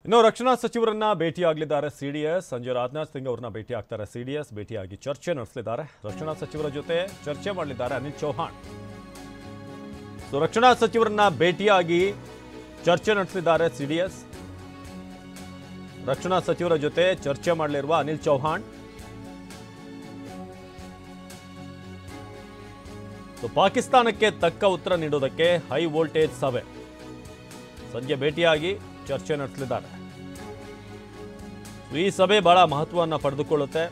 ಇನ್ನು ರಕ್ಷಣಾ ಸಚಿವರನ್ನ ಭೇಟಿಯಾಗಲಿದ್ದಾರೆ ಸಿಡಿಎಸ್. ಸಂಜೆ ರಾಜನಾಥ್ ಸಿಂಗ್ ಅವರನ್ನ ಭೇಟಿ ಆಗ್ತಾರೆ ಸಿಡಿಎಸ್. ಭೇಟಿಯಾಗಿ ಚರ್ಚೆ ನಡೆಸಲಿದ್ದಾರೆ. ರಕ್ಷಣಾ ಸಚಿವರ ಜೊತೆ ಚರ್ಚೆ ಮಾಡಲಿದ್ದಾರೆ ಅನಿಲ್ ಚೌಹಾಣ್. ರಕ್ಷಣಾ ಸಚಿವರನ್ನ ಭೇಟಿಯಾಗಿ ಚರ್ಚೆ ನಡೆಸಲಿದ್ದಾರೆ ಸಿಡಿಎಸ್. ರಕ್ಷಣಾ ಸಚಿವರ ಜೊತೆ ಚರ್ಚೆ ಮಾಡಲಿರುವ ಅನಿಲ್ ಚೌಹಾಣ್. ಪಾಕಿಸ್ತಾನಕ್ಕೆ ತಕ್ಕ ಉತ್ತರ ನೀಡೋದಕ್ಕೆ ಹೈ ವೋಲ್ಟೇಜ್ ಸಭೆ. ಸಂಜೆ ಭೇಟಿಯಾಗಿ ಚರ್ಚೆ ನಡೆಸಲಿದ್ದಾರೆ. ಈ ಸಭೆ ಬಹಳ ಮಹತ್ವವನ್ನು ಪಡೆದುಕೊಳ್ಳುತ್ತೆ.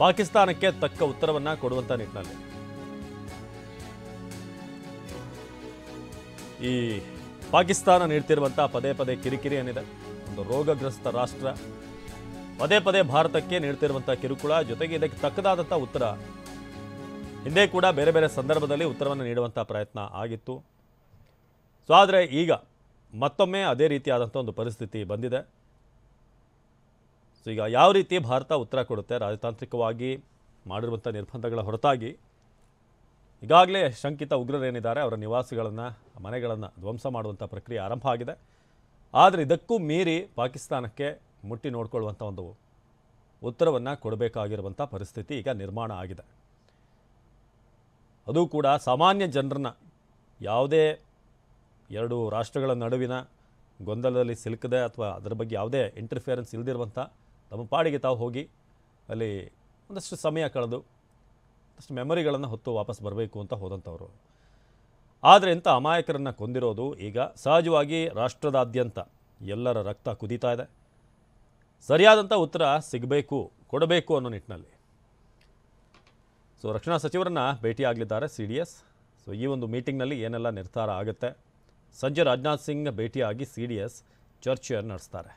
ಪಾಕಿಸ್ತಾನಕ್ಕೆ ತಕ್ಕ ಉತ್ತರವನ್ನ ಕೊಡುವಂತ ನಿಟ್ಟಿನಲ್ಲಿ ಈ ಪಾಕಿಸ್ತಾನ ನೀಡ್ತಿರುವಂತಹ ಪದೇ ಪದೇ ಕಿರಿಕಿರಿ ಏನಿದೆ, ಒಂದು ರೋಗಗ್ರಸ್ತ ರಾಷ್ಟ್ರ, ಪದೇ ಪದೇ ಭಾರತಕ್ಕೆ ನೀಡ್ತಿರುವಂತಹ ಕಿರುಕುಳ, ಜೊತೆಗೆ ಇದಕ್ಕೆ ತಕ್ಕದಾದಂತಹ ಉತ್ತರ ಹಿಂದೆ ಕೂಡ ಬೇರೆ ಬೇರೆ ಸಂದರ್ಭದಲ್ಲಿ ಉತ್ತರವನ್ನು ನೀಡುವಂತಹ ಪ್ರಯತ್ನ ಆಗಿತ್ತು. ಸೊ ಆದರೆ ಈಗ ಮತ್ತೊಮ್ಮೆ ಅದೇ ರೀತಿಯಾದಂಥ ಒಂದು ಪರಿಸ್ಥಿತಿ ಬಂದಿದೆ. ಸೊ ಈಗ ಯಾವ ರೀತಿ ಭಾರತ ಉತ್ತರ ಕೊಡುತ್ತೆ, ರಾಜತಾಂತ್ರಿಕವಾಗಿ ಮಾಡಿರುವಂಥ ನಿರ್ಬಂಧಗಳ ಹೊರತಾಗಿ ಈಗಾಗಲೇ ಶಂಕಿತ ಉಗ್ರರೇನಿದ್ದಾರೆ ಅವರ ನಿವಾಸಗಳನ್ನು, ಮನೆಗಳನ್ನು ಧ್ವಂಸ ಮಾಡುವಂಥ ಪ್ರಕ್ರಿಯೆ ಆರಂಭ ಆಗಿದೆ. ಆದರೆ ಇದಕ್ಕೂ ಮೀರಿ ಪಾಕಿಸ್ತಾನಕ್ಕೆ ಮುಟ್ಟಿ ನೋಡಿಕೊಳ್ಳುವಂಥ ಒಂದು ಉತ್ತರವನ್ನು ಕೊಡಬೇಕಾಗಿರುವಂಥ ಪರಿಸ್ಥಿತಿ ಈಗ ನಿರ್ಮಾಣ ಆಗಿದೆ. ಅದು ಕೂಡ ಸಾಮಾನ್ಯ ಜನರನ್ನ, ಯಾವುದೇ ಎರಡು ರಾಷ್ಟ್ರಗಳ ನಡುವಿನ ಗೊಂದಲದಲ್ಲಿ ಸಿಲುಕದೆ ಅಥವಾ ಅದರ ಬಗ್ಗೆ ಯಾವುದೇ ಇಂಟರ್ಫಿಯರೆನ್ಸ್ ಇಲ್ಲದಿರುವಂಥ ತಮ್ಮ ಪಾಡಿಗೆ ತಾವು ಹೋಗಿ ಅಲ್ಲಿ ಒಂದಷ್ಟು ಸಮಯ ಕಳೆದು ಒಂದಷ್ಟು ಮೆಮೊರಿಗಳನ್ನು ಹೊತ್ತು ವಾಪಸ್ ಬರಬೇಕು ಅಂತ ಹೋದಂಥವ್ರು. ಆದರೆ ಇಂಥ ಅಮಾಯಕರನ್ನು ಕೊಂದಿರೋದು ಈಗ ಸಹಜವಾಗಿ ರಾಷ್ಟ್ರದಾದ್ಯಂತ ಎಲ್ಲರ ರಕ್ತ ಕುದೀತಾ ಇದೆ. ಸರಿಯಾದಂಥ ಉತ್ತರ ಸಿಗಬೇಕು, ಕೊಡಬೇಕು ಅನ್ನೋ ನಿಟ್ಟಿನಲ್ಲಿ ರಕ್ಷಣಾ ಸಚಿವರನ್ನ ಭೇಟಿಯಾಗಲಿದ್ದಾರೆ ಸಿಡಿಎಸ್. ಈ ಒಂದು ಮೀಟಿಂಗ್ನಲ್ಲಿ ಏನೆಲ್ಲ ನಿರ್ಧಾರ ಆಗುತ್ತೆ, ಸಂಜೆ ರಾಜನಾಥ್ ಸಿಂಗ್ ಭೇಟಿಯಾಗಿ ಸಿಡಿಎಸ್ ಚರ್ಚೆಯನ್ನು ನಡೆಸ್ತಾರೆ.